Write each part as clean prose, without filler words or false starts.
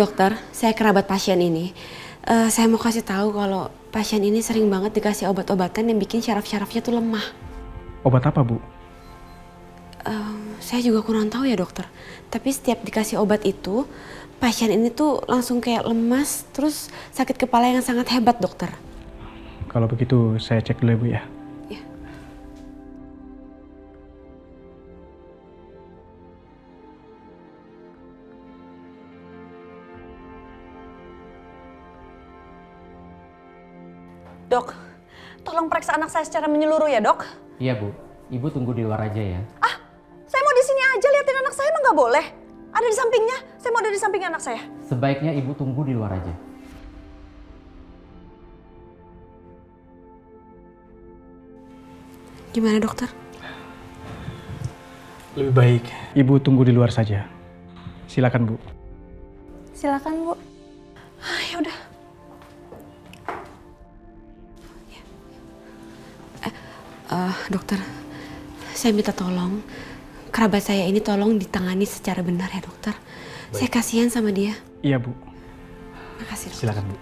Dokter, saya kerabat pasien ini. Saya mau kasih tahu kalau pasien ini sering banget dikasih obat-obatan yang bikin syaraf-syarafnya tuh lemah. Obat apa, Bu? Saya juga kurang tahu ya dokter. Tapi setiap dikasih obat itu, pasien ini tuh langsung kayak lemas, terus sakit kepala yang sangat hebat dokter. Kalau begitu saya cek dulu ya, Bu ya. Ya. Dok, tolong periksa anak saya secara menyeluruh ya dok. Iya Bu, Ibu tunggu di luar aja ya. Ah, saya mau di sini aja liatin anak saya emang nggak boleh. Ada di sampingnya, saya mau ada di samping anak saya. Sebaiknya Ibu tunggu di luar aja. Gimana dokter? Lebih baik Ibu tunggu di luar saja. Silakan, Bu. Silakan Bu. Ya udah. Dokter, saya minta tolong. Kerabat saya ini tolong ditangani secara benar ya dokter. Baik. Saya kasihan sama dia. Iya, Bu. Makasih dokter. Silakan, Bu.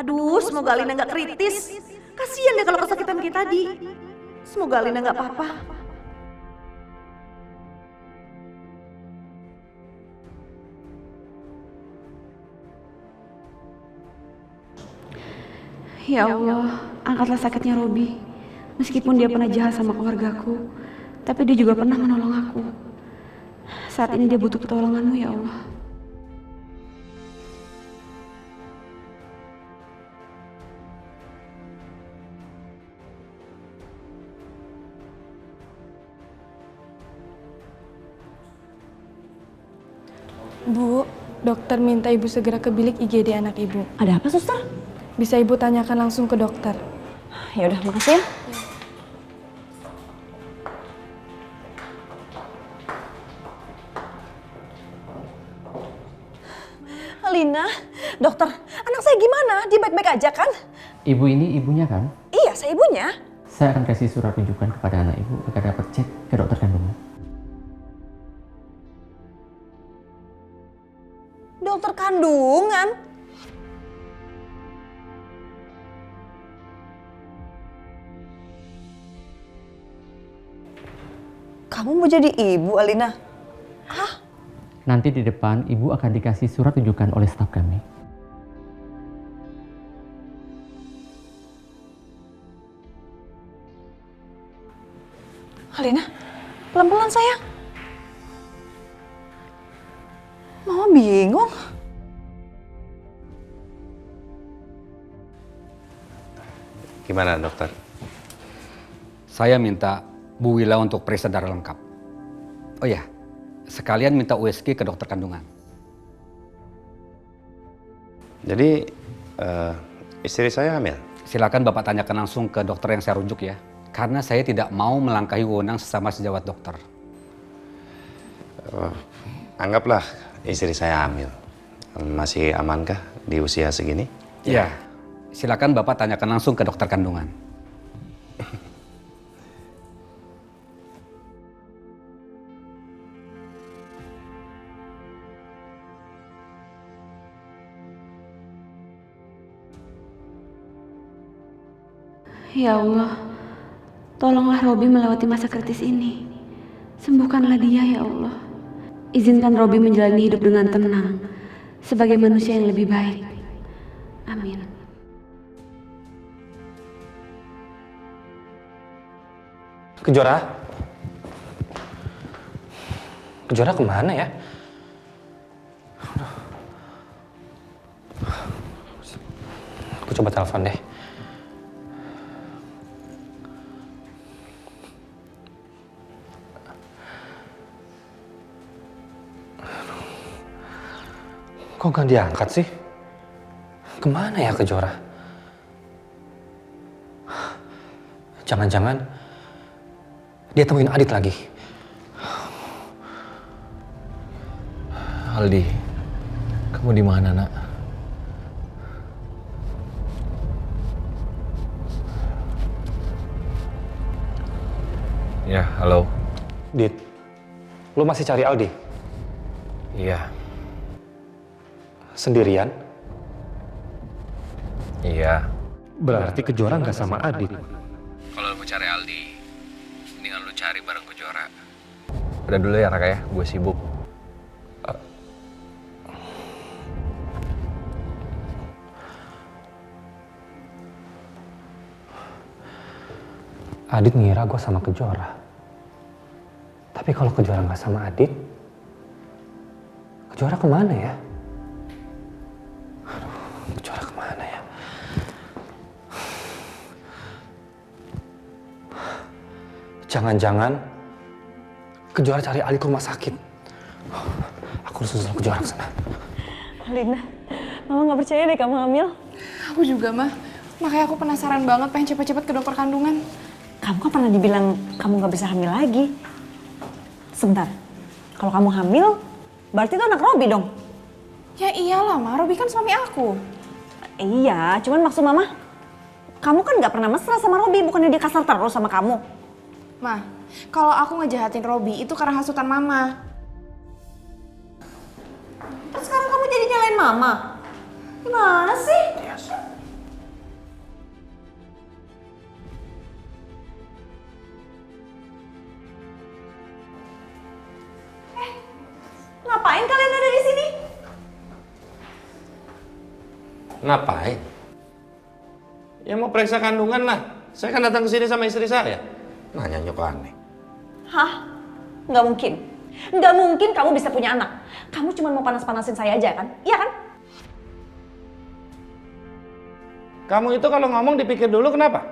Aduh, semoga Alina nggak kritis. Kasian deh kalau kesakitan kayak tadi. Semoga Alina nggak apa-apa. Ya Allah, angkatlah sakitnya Robi. Meskipun dia pernah jahat sama keluargaku, tapi dia juga pernah menolong aku. Saat ini dia butuh pertolonganmu ya Allah. Bu, dokter minta ibu segera ke bilik IGD anak ibu. Ada apa suster? Bisa ibu tanyakan langsung ke dokter. Ya udah, makasih ya. Alina, dokter, anak saya gimana? Dia baik-baik aja kan? Ibu ini ibunya kan? Iya, saya ibunya. Saya akan kasih surat rujukan kepada anak Ibu agar dapat cek ke dokter kandungan. Dokter kandungan? Kamu mau jadi ibu, Alina? Nanti di depan Ibu akan dikasih surat rujukan oleh staf kami. Alina, pelan-pelan sayang. Mama bingung. Gimana dokter? Saya minta Bu Wila untuk periksa darah lengkap. Oh ya, sekalian minta USG ke dokter kandungan. Jadi istri saya hamil? Silakan Bapak tanyakan langsung ke dokter yang saya rujuk ya. Karena saya tidak mau melangkahi wewenang sesama sejawat dokter. Anggaplah istri saya hamil. Masih amankah di usia segini? Iya. Silakan Bapak tanyakan langsung ke dokter kandungan. Ya Allah, tolonglah Robi melewati masa kritis ini. Sembuhkanlah dia ya Allah. Izinkan Robi menjalani hidup dengan tenang, sebagai manusia yang lebih baik. Amin. Kejora? Kejora kemana ya? Aku coba telepon deh. Kok gak diangkat sih? Kemana ya Kejora? Jangan-jangan dia temuin Adit lagi. Aldi, kamu di mana, Nak? Ya, halo. Dit, lo masih cari Aldi? Iya. Sendirian? Iya. Berarti Kejora nggak sama Adit. Kalau lu mau cari Aldi, mendingan lu cari bareng Kejora. Udah dulu ya, Raka ya. Gue sibuk. Adit ngira gue sama Kejora. Tapi kalau Kejora nggak sama Adit, Kejora kemana ya? Aduh, Kejora kemana ya? Jangan-jangan Kejora cari Ali ke rumah sakit. Aku harus susul Kejora ke sana. Lina, Mama nggak percaya deh kamu hamil. Aku juga, Mah. Makanya aku penasaran banget pengen cepet-cepet ke dokter kandungan. Kamu kan pernah dibilang kamu nggak bisa hamil lagi. Sebentar, kalau kamu hamil, berarti itu anak Robi dong? Ya iyalah, Mah. Robi kan suami aku. Iya, cuman maksud Mama, kamu kan nggak pernah mesra sama Robi, bukannya dia kasar terus sama kamu? Mah, kalau aku ngejahatin Robi itu karena hasutan Mama. Terus sekarang kamu jadi nyalain Mama? Gimana sih? Ngapain kalian ada di sini? Ngapain? Ya mau periksa kandungan lah. Saya kan datang ke sini sama istri saya. Nanya kok aneh. Hah? Nggak mungkin. Nggak mungkin kamu bisa punya anak. Kamu cuma mau panas-panasin saya aja kan? Iya kan? Kamu itu kalau ngomong dipikir dulu kenapa?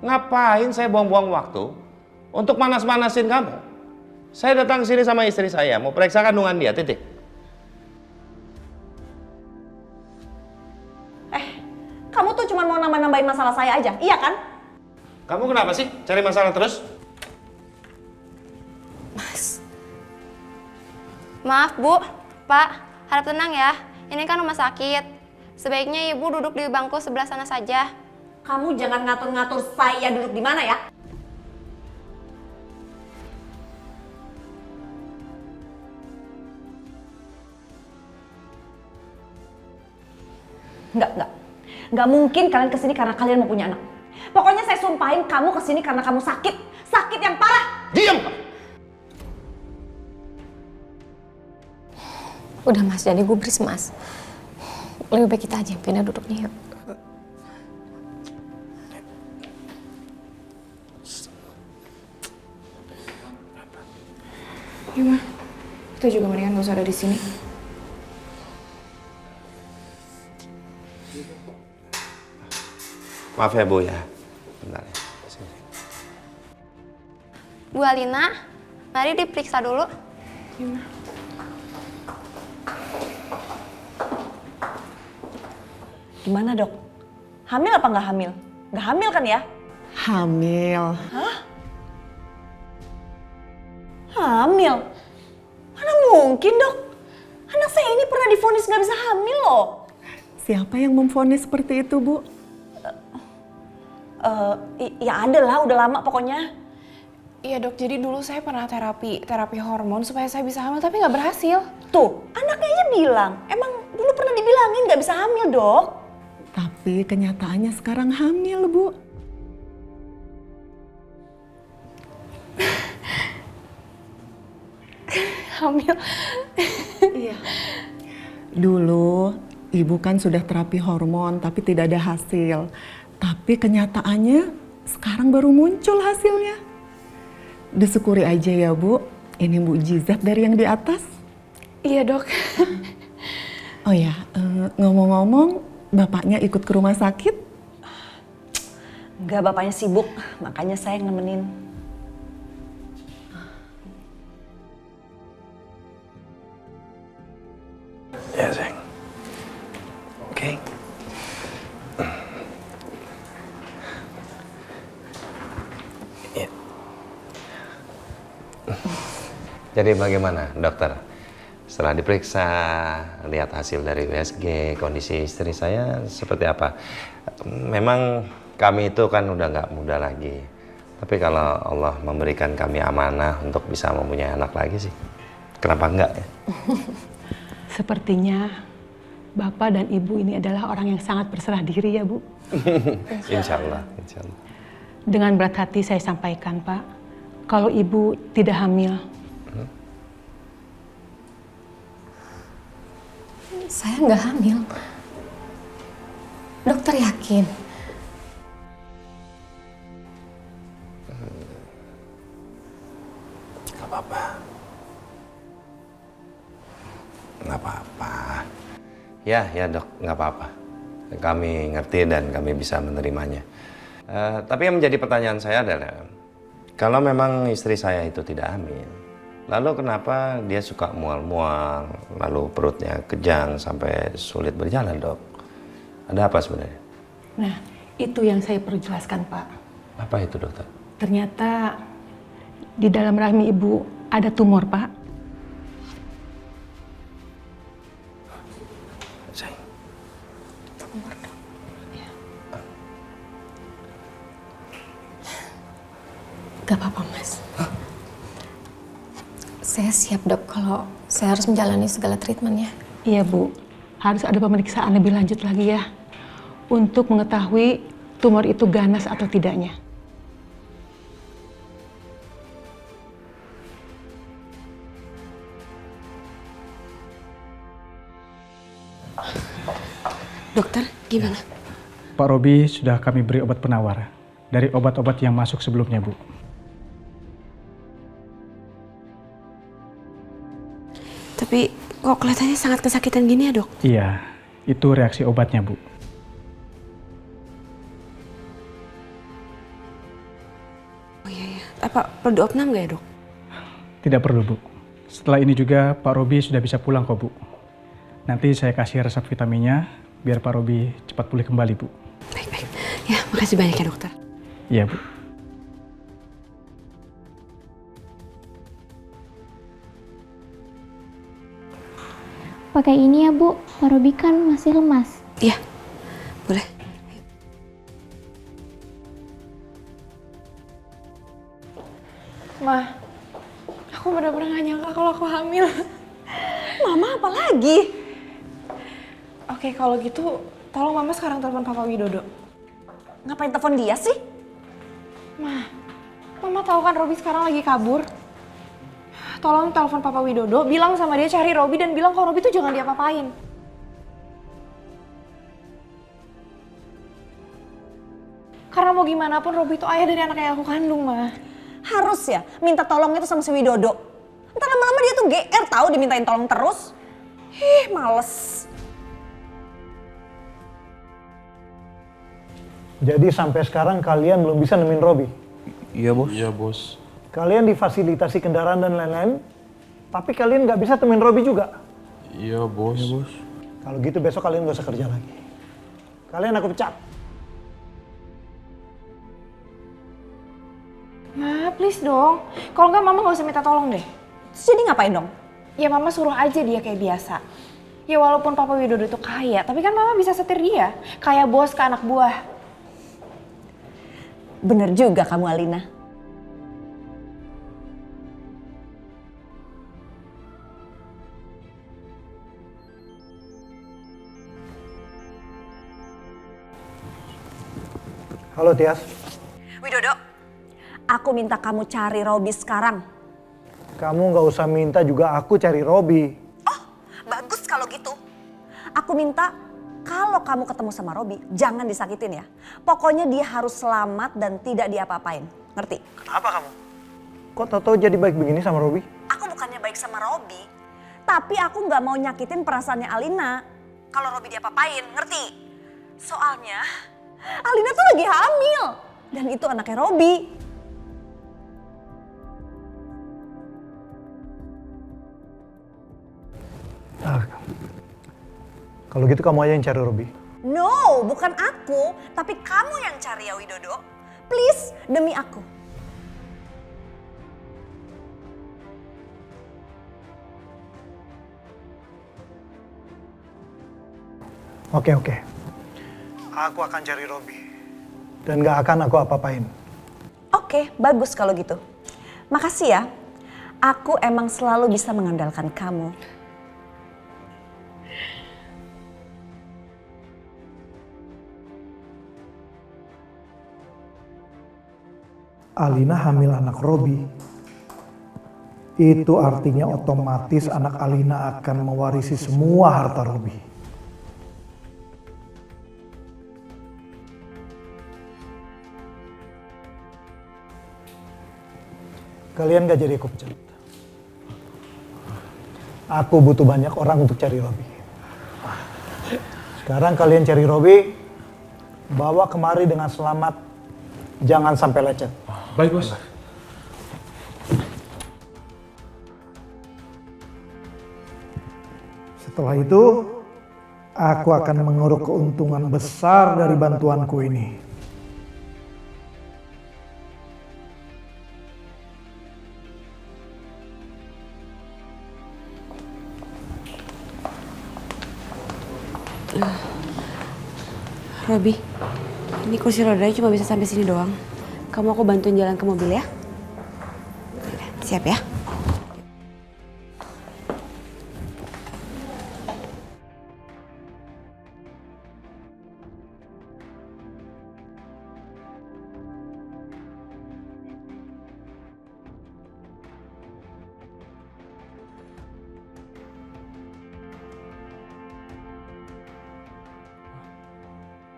Ngapain saya buang-buang waktu untuk panas-panasin kamu? Saya datang ke sini sama istri saya, mau periksa kandungan dia, titik. Kamu tuh cuma mau nambah-nambahin masalah saya aja, iya kan? Kamu kenapa sih cari masalah terus? Maaf Bu, Pak, harap tenang ya. Ini kan rumah sakit. Sebaiknya Ibu duduk di bangku sebelah sana saja. Kamu jangan ngatur-ngatur saya duduk di mana ya. Enggak. Enggak mungkin kalian kesini karena kalian mau punya anak. Pokoknya saya sumpahin kamu kesini karena kamu sakit. Sakit yang parah. Diam! Udah Mas, jadi gubris Mas. Lebih baik kita aja yang pindah duduknya yuk. Ya, Mah. Kita juga mendingan gak usah ada di sini. Maaf ya Bu ya. Bentar ya. Sini. Bu Alina, mari diperiksa dulu. Ya, Mah. Gimana dok? Hamil apa nggak hamil? Nggak hamil kan ya? Hamil. Hah? Hamil? Mana mungkin dok? Anak saya ini pernah divonis nggak bisa hamil loh. Siapa yang memvonis seperti itu, Bu? Ya ada lah, udah lama pokoknya. Iya dok, jadi dulu saya pernah terapi hormon supaya saya bisa hamil tapi nggak berhasil. Tuh, anaknya aja bilang, emang dulu pernah dibilangin nggak bisa hamil dok. Tapi kenyataannya sekarang hamil, Bu. Hamil? Iya. Dulu Ibu kan sudah terapi hormon tapi tidak ada hasil. Tapi kenyataannya sekarang baru muncul hasilnya. Disyukuri aja ya Bu, ini mukjizat dari yang di atas. Iya dok. Oh ya, ngomong-ngomong, bapaknya ikut ke rumah sakit? Enggak, bapaknya sibuk, makanya saya yang nemenin. Ya sayang. Oke. Jadi bagaimana dokter? Setelah diperiksa, lihat hasil dari USG, kondisi istri saya seperti apa. Memang kami itu kan udah nggak muda lagi. Tapi kalau Allah memberikan kami amanah untuk bisa mempunyai anak lagi sih, kenapa enggak ya? Sepertinya Bapak dan Ibu ini adalah orang yang sangat berserah diri ya Bu. Insya Allah, insya Allah. Dengan berat hati saya sampaikan Pak, kalau Ibu tidak hamil. Saya nggak hamil. Dokter yakin? Gak apa-apa. Gak apa-apa. Ya dok, gak apa-apa. Kami ngerti dan kami bisa menerimanya. Tapi yang menjadi pertanyaan saya adalah, kalau memang istri saya itu tidak hamil, lalu kenapa dia suka mual-mual, lalu perutnya kejang sampai sulit berjalan, dok? Ada apa sebenarnya? Nah, itu yang saya perlu jelaskan, Pak. Apa itu, dokter? Ternyata di dalam rahim Ibu ada tumor, Pak. Tumor, dok. Ya. Gak apa-apa, Mas. Saya siap, dok, kalau saya harus menjalani segala treatmentnya. Iya, Bu. Harus ada pemeriksaan lebih lanjut lagi ya. Untuk mengetahui tumor itu ganas atau tidaknya. Dokter, gimana? Pak Robi sudah kami beri obat penawar dari obat-obat yang masuk sebelumnya, Bu. Tapi kok kelihatannya sangat kesakitan gini ya, Dok? Iya, itu reaksi obatnya, Bu. Oh iya. Apa perlu diopnam nggak ya, Dok? Tidak perlu, Bu. Setelah ini juga Pak Robi sudah bisa pulang kok, Bu. Nanti saya kasih resep vitaminnya biar Pak Robi cepat pulih kembali, Bu. Baik. Ya, makasih banyak ya, dokter. Iya, Bu. Pakai ini ya, Bu. Pak Robi kan masih lemas. Iya, boleh. Ma, aku benar-benar gak nyangka kalau aku hamil. Mama, apa lagi? Oke, kalau gitu tolong Mama sekarang telepon Papa Widodo. Ngapain telepon dia sih? Mama tahu kan Robi sekarang lagi kabur. Tolong telepon Papa Widodo, bilang sama dia cari Robi dan bilang kalau Robi tuh jangan diapa-apain. Karena mau gimana pun Robi itu ayah dari anak yang aku kandung, Ma. Harus ya minta tolong itu sama si Widodo. Ntar lama-lama dia tuh GR tahu dimintain tolong terus. Males. Jadi sampai sekarang kalian belum bisa nemuin Robi? Iya, Bos. Iya, Bos. Kalian difasilitasi kendaraan dan lain-lain, tapi kalian nggak bisa temuin Robi juga? Iya, Bos. Iya, Bos. Kalau gitu besok kalian nggak usah kerja lagi. Kalian aku pecat. Ma, please dong. Kalau nggak Mama nggak usah minta tolong deh. Terus jadi ngapain dong? Ya Mama suruh aja dia kayak biasa. Ya walaupun Papa Widodo itu kaya, tapi kan Mama bisa setir dia. Kayak bos ke anak buah. Bener juga kamu, Alina. Halo, Tias. Widodo, aku minta kamu cari Robi sekarang. Kamu nggak usah minta juga aku cari Robi. Oh, bagus kalau gitu. Aku minta kalau kamu ketemu sama Robi, jangan disakitin ya. Pokoknya dia harus selamat dan tidak diapa-apain. Ngerti? Kenapa kamu? Kok tau-tau jadi baik begini sama Robi? Aku bukannya baik sama Robi, tapi aku nggak mau nyakitin perasaannya Alina. Kalau Robi diapa-apain, ngerti? Soalnya Alina tuh lagi hamil dan itu anaknya Robi. Kalau gitu kamu aja yang cari Robi. No, bukan aku, tapi kamu yang cari ya Widodo. Please, demi aku. Oke. Aku akan cari Robi. Dan gak akan aku apa-apain. Oke, bagus kalau gitu. Makasih ya. Aku emang selalu bisa mengandalkan kamu. Alina hamil anak Robi. Itu artinya otomatis anak Alina akan mewarisi semua harta Robi. Kalian gak jadi aku pecat. Aku butuh banyak orang untuk cari Robi. Sekarang kalian cari Robi, bawa kemari dengan selamat. Jangan sampai lecet. Baik, Bos. Setelah itu, aku akan menguruk keuntungan besar dari bantuanku ini. Robi, ini kursi rodanya cuma bisa sampai sini doang. Kamu aku bantuin jalan ke mobil ya? Siap ya?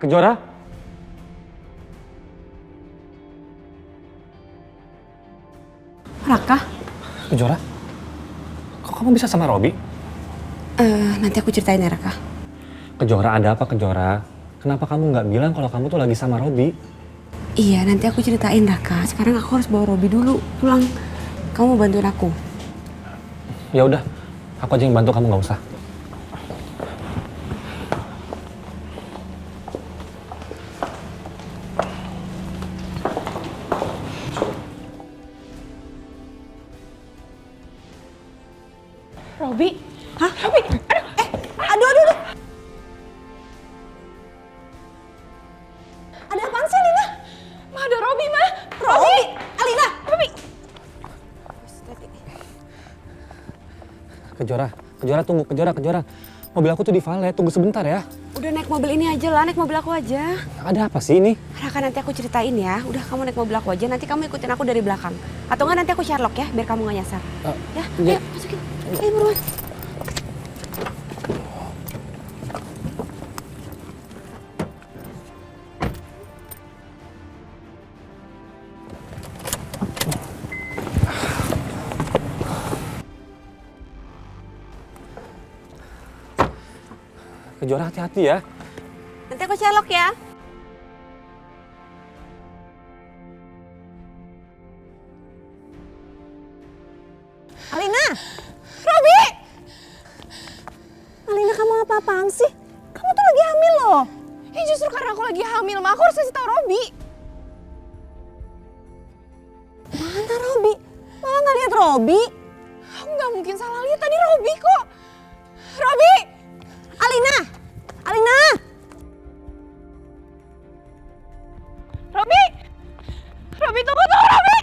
Kejora? Raka? Kejora? Kok kamu bisa sama Robi? Nanti aku ceritain ya Raka. Kejora, ada apa Kejora? Kenapa kamu nggak bilang kalau kamu tuh lagi sama Robi? Iya, nanti aku ceritain Raka. Sekarang aku harus bawa Robi dulu pulang. Kamu bantuin aku. Ya udah, aku aja yang bantu, kamu nggak usah. Robi? Hah? Robi? Aduh. Ada apaan sih, Alina? Ma, ada Robi, Ma. Robi? Alina? Robi. Kejora tunggu, Kejora. Mobil aku tuh di valet, tunggu sebentar ya. Udah naik mobil ini aja lah, naik mobil aku aja. Ada apa sih ini? Raka, nanti aku ceritain ya. Udah, kamu naik mobil aku aja, nanti kamu ikutin aku dari belakang. Atau enggak nanti aku Sherlock ya, biar kamu gak nyasar. Ya, ayo masukin. Ayo buruan. Kejora, hati-hati ya. Nanti aku Sherlock ya. Alina! Robi! Alina, kamu apa-apaan sih? Kamu tuh lagi hamil loh. Ya justru karena aku lagi hamil, Ma. Aku harus kasih tahu Robi. Mana Robi? Mama nggak lihat Robi. Aku nggak mungkin salah lihat, tadi Robi kok. Robi! Alina! Robi! Robi, tunggu, Robi!